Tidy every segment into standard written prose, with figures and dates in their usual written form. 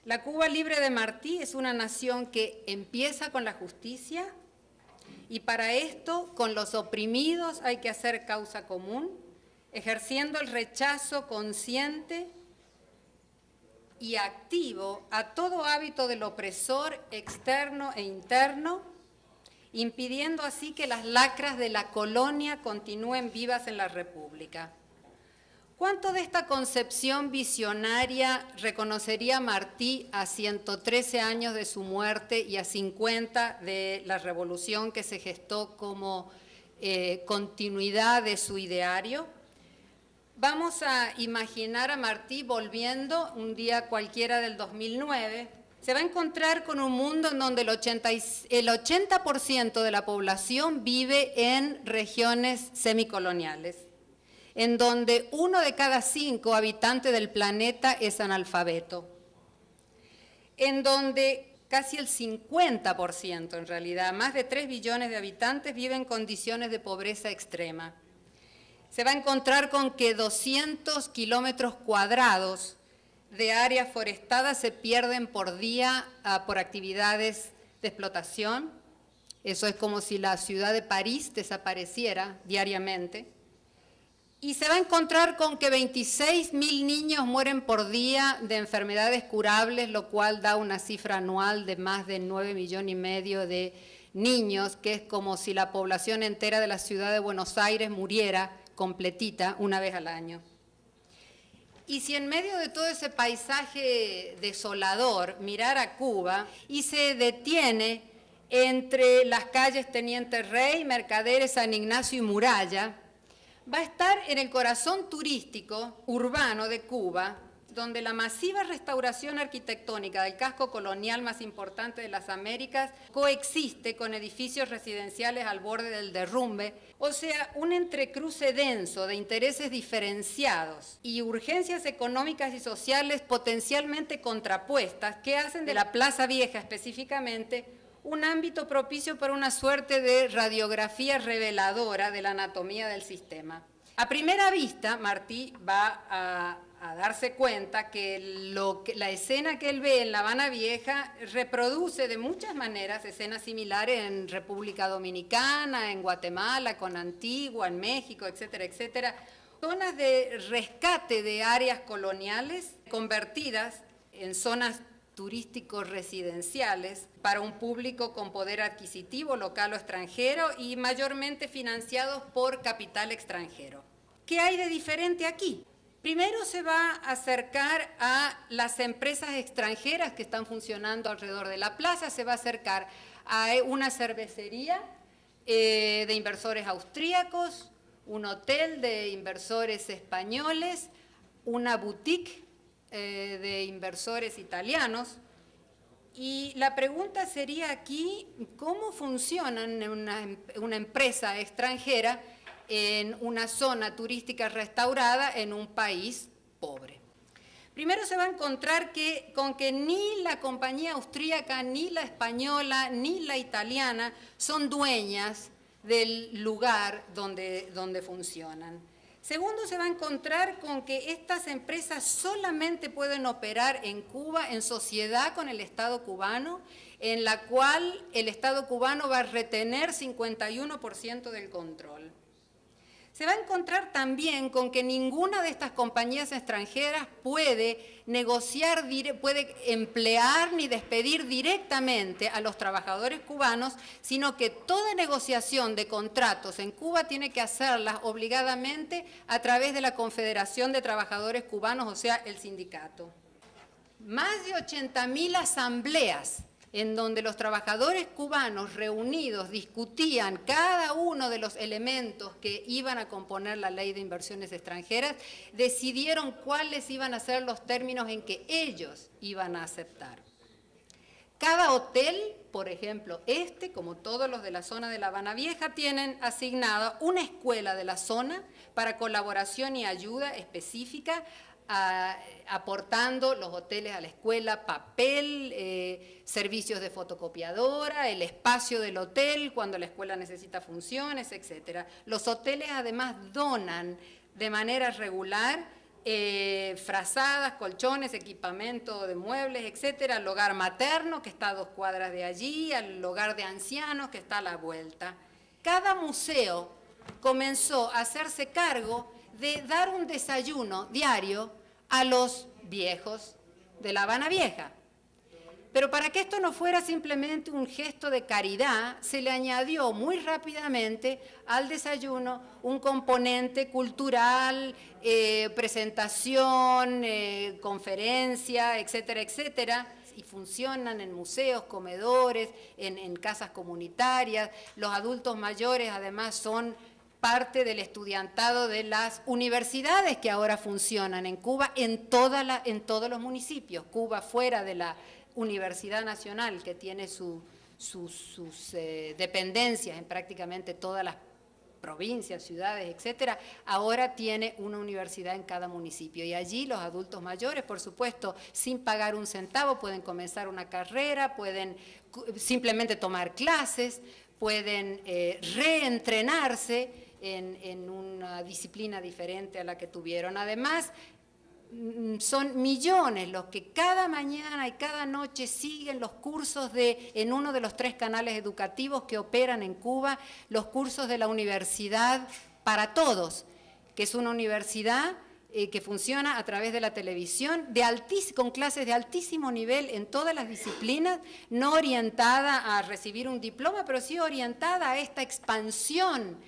La Cuba libre de Martí es una nación que empieza con la justicia y para esto, con los oprimidos hay que hacer causa común, ejerciendo el rechazo consciente y activo a todo hábito del opresor externo e interno, impidiendo así que las lacras de la colonia continúen vivas en la República. ¿Cuánto de esta concepción visionaria reconocería Martí a 113 años de su muerte y a 50 de la revolución que se gestó como continuidad de su ideario? Vamos a imaginar a Martí volviendo un día cualquiera del 2009. Se va a encontrar con un mundo en donde el 80% de la población vive en regiones semicoloniales, en donde 1 de cada 5 habitantes del planeta es analfabeto, en donde casi el 50% en realidad, más de 3 billones de habitantes viven en condiciones de pobreza extrema. Se va a encontrar con que 200 kilómetros cuadrados de áreas forestadas se pierden por día por actividades de explotación. Eso es como si la ciudad de París desapareciera diariamente. Y se va a encontrar con que 26.000 niños mueren por día de enfermedades curables, lo cual da una cifra anual de más de 9,5 millones de niños, que es como si la población entera de la ciudad de Buenos Aires muriera completita una vez al año. Y si en medio de todo ese paisaje desolador mirar a Cuba y se detiene entre las calles Teniente Rey, Mercaderes, San Ignacio y Muralla, va a estar en el corazón turístico urbano de Cuba, donde la masiva restauración arquitectónica del casco colonial más importante de las Américas coexiste con edificios residenciales al borde del derrumbe, o sea, un entrecruce denso de intereses diferenciados y urgencias económicas y sociales potencialmente contrapuestas que hacen de la Plaza Vieja específicamente un ámbito propicio para una suerte de radiografía reveladora de la anatomía del sistema. A primera vista, Martí va a darse cuenta que la escena que él ve en La Habana Vieja reproduce de muchas maneras escenas similares en República Dominicana, en Guatemala, con Antigua, en México, etcétera, etcétera. Zonas de rescate de áreas coloniales convertidas en zonas turísticos residenciales para un público con poder adquisitivo local o extranjero y mayormente financiados por capital extranjero. ¿Qué hay de diferente aquí? Primero se va a acercar a las empresas extranjeras que están funcionando alrededor de la plaza, se va a acercar a una cervecería de inversores austríacos, un hotel de inversores españoles, una boutique de inversores italianos. Y la pregunta sería aquí, ¿cómo funciona una empresa extranjera en una zona turística restaurada en un país pobre? Primero se va a encontrar con que ni la compañía austríaca, ni la española, ni la italiana son dueñas del lugar donde funcionan. Segundo, se va a encontrar con que estas empresas solamente pueden operar en Cuba en sociedad con el Estado cubano, en la cual el Estado cubano va a retener 51% del control. Se va a encontrar también con que ninguna de estas compañías extranjeras puede negociar, puede emplear ni despedir directamente a los trabajadores cubanos, sino que toda negociación de contratos en Cuba tiene que hacerlas obligadamente a través de la Confederación de Trabajadores Cubanos, o sea, el sindicato. Más de 80.000 asambleas en donde los trabajadores cubanos reunidos discutían cada uno de los elementos que iban a componer la ley de inversiones extranjeras, decidieron cuáles iban a ser los términos en que ellos iban a aceptar. Cada hotel, por ejemplo, como todos los de la zona de La Habana Vieja, tienen asignada una escuela de la zona para colaboración y ayuda específica, aportando los hoteles a la escuela papel, servicios de fotocopiadora, el espacio del hotel cuando la escuela necesita funciones, etc. Los hoteles además donan de manera regular frazadas, colchones, equipamiento de muebles, etcétera, al hogar materno, que está a 2 cuadras de allí, al hogar de ancianos, que está a la vuelta. Cada museo comenzó a hacerse cargo de dar un desayuno diario a los viejos de La Habana Vieja. Pero para que esto no fuera simplemente un gesto de caridad, se le añadió muy rápidamente al desayuno un componente cultural, presentación, conferencia, etcétera, etcétera, y funcionan en museos, comedores, en casas comunitarias. Los adultos mayores además son parte del estudiantado de las universidades que ahora funcionan en Cuba, en todos los municipios. Cuba, fuera de la Universidad Nacional, que tiene sus dependencias en prácticamente todas las provincias, ciudades, etcétera, ahora tiene una universidad en cada municipio. Y allí los adultos mayores, por supuesto, sin pagar un centavo, pueden comenzar una carrera, pueden simplemente tomar clases, pueden reentrenarse en una disciplina diferente a la que tuvieron. Además, son millones los que cada mañana y cada noche siguen los cursos en uno de los 3 canales educativos que operan en Cuba, los cursos de la Universidad para Todos, que es una universidad que funciona a través de la televisión, con clases de altísimo nivel en todas las disciplinas, no orientada a recibir un diploma, pero sí orientada a esta expansión,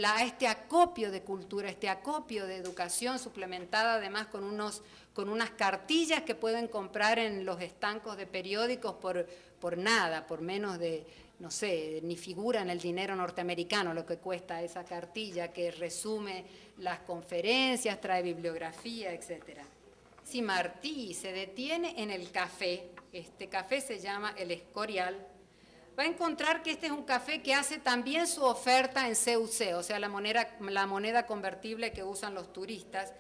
a este acopio de cultura, este acopio de educación, suplementada además con unas cartillas que pueden comprar en los estancos de periódicos por nada, por menos de, no sé, ni figura en el dinero norteamericano lo que cuesta esa cartilla, que resume las conferencias, trae bibliografía, etc. Si Martí se detiene en el café, este café se llama El Escorial, va a encontrar que este es un café que hace también su oferta en CUC, o sea, la moneda convertible que usan los turistas,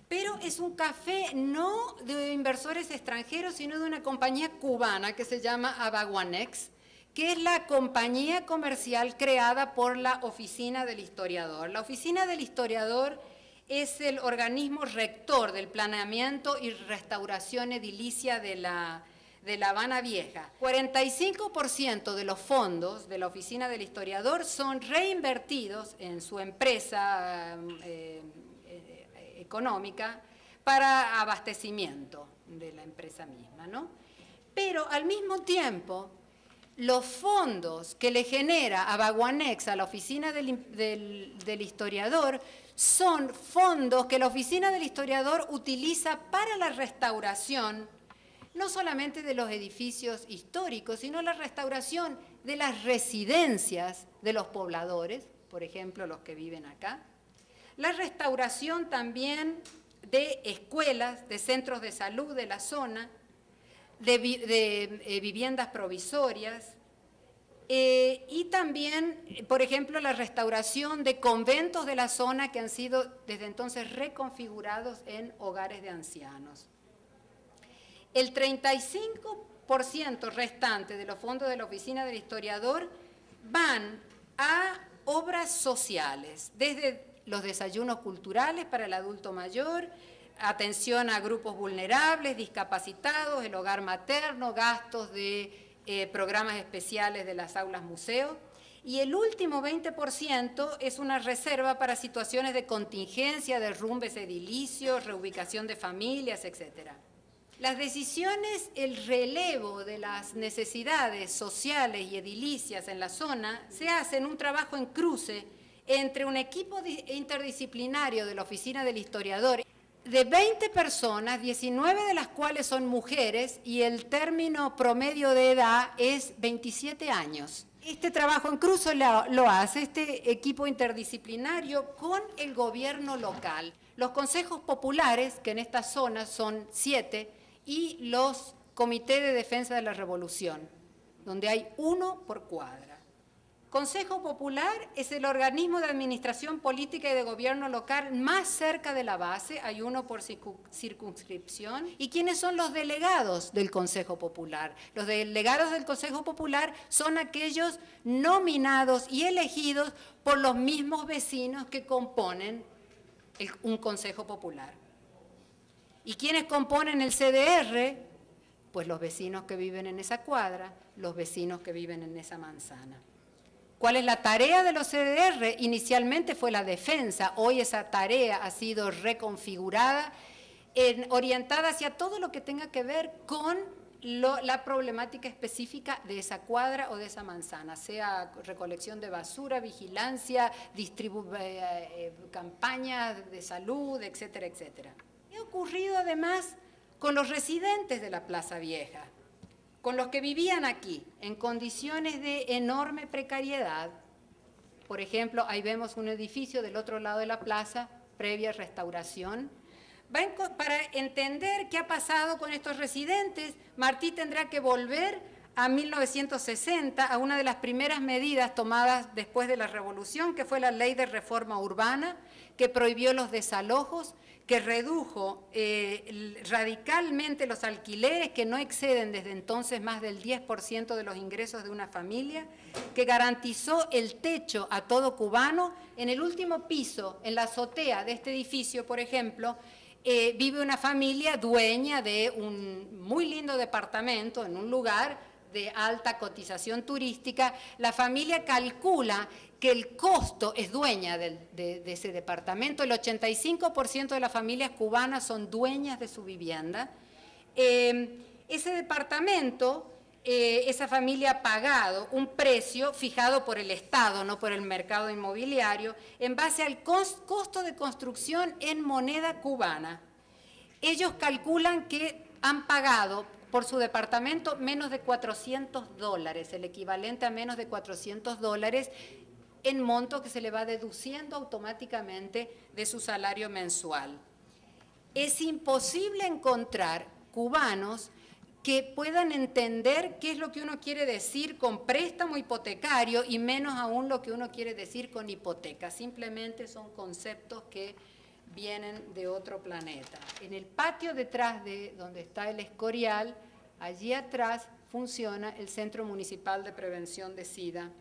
pero es un café no de inversores extranjeros, sino de una compañía cubana que se llama Abaguanex, que es la compañía comercial creada por la Oficina del Historiador. La Oficina del Historiador es el organismo rector del planeamiento y restauración edilicia de la Habana Vieja. 45% de los fondos de la Oficina del Historiador son reinvertidos en su empresa económica para abastecimiento de la empresa misma, ¿no? Pero al mismo tiempo, los fondos que le genera Abaguanex a la Oficina del Historiador son fondos que la Oficina del Historiador utiliza para la restauración no solamente de los edificios históricos, sino la restauración de las residencias de los pobladores, por ejemplo, los que viven acá, la restauración también de escuelas, de centros de salud de la zona, de viviendas provisorias, y también, por ejemplo, la restauración de conventos de la zona que han sido desde entonces reconfigurados en hogares de ancianos. El 35% restante de los fondos de la Oficina del Historiador van a obras sociales, desde los desayunos culturales para el adulto mayor, atención a grupos vulnerables, discapacitados, el hogar materno, gastos de programas especiales de las aulas museo, y el último 20% es una reserva para situaciones de contingencia, derrumbes edilicios, reubicación de familias, etcétera. Las decisiones, el relevo de las necesidades sociales y edilicias en la zona se hace en un trabajo en cruce entre un equipo interdisciplinario de la Oficina del Historiador de 20 personas, 19 de las cuales son mujeres y el término promedio de edad es 27 años. Este trabajo en cruce lo hace este equipo interdisciplinario con el gobierno local. Los consejos populares, que en esta zona son 7, y los comités de defensa de la revolución, donde hay 1 por cuadra. Consejo Popular es el organismo de administración política y de gobierno local más cerca de la base, hay 1 por circunscripción. ¿Y quiénes son los delegados del Consejo Popular? Los delegados del Consejo Popular son aquellos nominados y elegidos por los mismos vecinos que componen un Consejo Popular. ¿Y quiénes componen el CDR? Pues los vecinos que viven en esa cuadra, los vecinos que viven en esa manzana. ¿Cuál es la tarea de los CDR? Inicialmente fue la defensa, hoy esa tarea ha sido reconfigurada, orientada hacia todo lo que tenga que ver con la problemática específica de esa cuadra o de esa manzana, sea recolección de basura, vigilancia, campañas de salud, etcétera, etcétera. ¿Qué ha ocurrido además con los residentes de la Plaza Vieja? Con los que vivían aquí, en condiciones de enorme precariedad. Por ejemplo, ahí vemos un edificio del otro lado de la plaza, previa restauración. Para entender qué ha pasado con estos residentes, Martí tendrá que volver a 1960, a una de las primeras medidas tomadas después de la Revolución, que fue la Ley de Reforma Urbana, que prohibió los desalojos, que redujo radicalmente los alquileres, que no exceden desde entonces más del 10% de los ingresos de una familia, que garantizó el techo a todo cubano. En el último piso, en la azotea de este edificio, por ejemplo, vive una familia dueña de un muy lindo departamento en un lugar de alta cotización turística. La familia calcula que el costo es dueña de ese departamento. El 85% de las familias cubanas son dueñas de su vivienda. Ese departamento, esa familia ha pagado un precio fijado por el Estado, no por el mercado inmobiliario, en base al costo de construcción en moneda cubana. Ellos calculan que han pagado por su departamento menos de $400, el equivalente a menos de $400 en monto que se le va deduciendo automáticamente de su salario mensual. Es imposible encontrar cubanos que puedan entender qué es lo que uno quiere decir con préstamo hipotecario y menos aún lo que uno quiere decir con hipoteca. Simplemente son conceptos que vienen de otro planeta. En el patio detrás de donde está el Escorial, allí atrás funciona el Centro Municipal de Prevención de SIDA.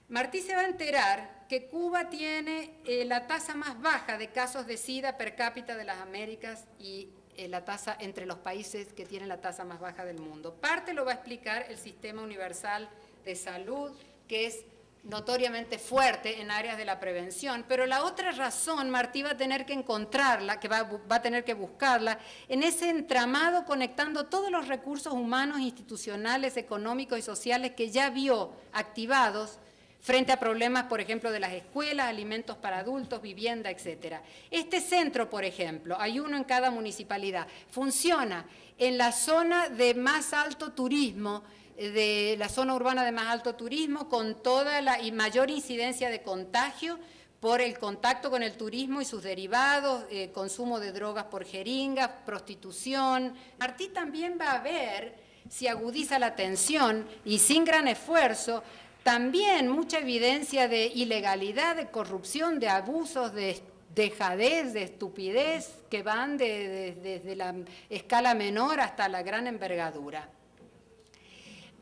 Martí se va a enterar que Cuba tiene la tasa más baja de casos de SIDA per cápita de las Américas y la tasa entre los países que tienen la tasa más baja del mundo. Parte lo va a explicar el Sistema Universal de Salud, que es notoriamente fuerte en áreas de la prevención, pero la otra razón Martí va a tener que encontrarla, que va a tener que buscarla, en ese entramado conectando todos los recursos humanos, institucionales, económicos y sociales que ya vio activados frente a problemas, por ejemplo, de las escuelas, alimentos para adultos, vivienda, etcétera. Este centro, por ejemplo, hay uno en cada municipalidad, funciona en la zona de más alto turismo, de la zona urbana de más alto turismo, con toda la y mayor incidencia de contagio por el contacto con el turismo y sus derivados, consumo de drogas por jeringas, prostitución. Martí también va a ver si agudiza la tensión y sin gran esfuerzo, también mucha evidencia de ilegalidad, de corrupción, de abusos, de dejadez, de estupidez, que van desde la escala menor hasta la gran envergadura.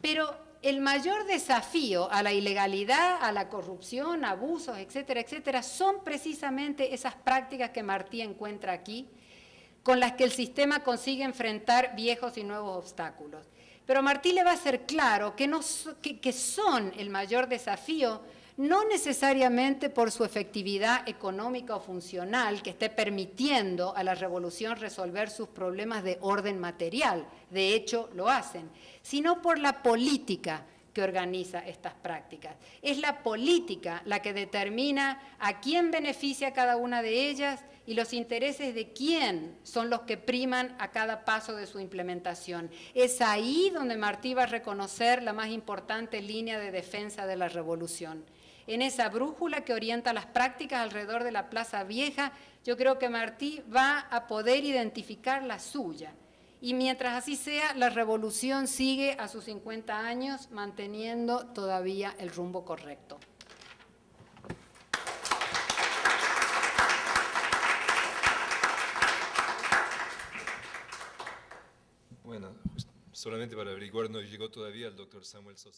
Pero el mayor desafío a la ilegalidad, a la corrupción, abusos, etcétera, etcétera, son precisamente esas prácticas que Martí encuentra aquí, con las que el sistema consigue enfrentar viejos y nuevos obstáculos. Pero Martí le va a hacer claro que son el mayor desafío, no necesariamente por su efectividad económica o funcional, que esté permitiendo a la revolución resolver sus problemas de orden material, de hecho lo hacen, sino por la política que organiza estas prácticas. Es la política la que determina a quién beneficia cada una de ellas y los intereses de quién son los que priman a cada paso de su implementación. Es ahí donde Martí va a reconocer la más importante línea de defensa de la revolución. En esa brújula que orienta las prácticas alrededor de la Plaza Vieja, yo creo que Martí va a poder identificar la suya. Y mientras así sea, la revolución sigue a sus 50 años manteniendo todavía el rumbo correcto. Bueno, solamente para averiguar, no llegó todavía el doctor Samuel Sosa.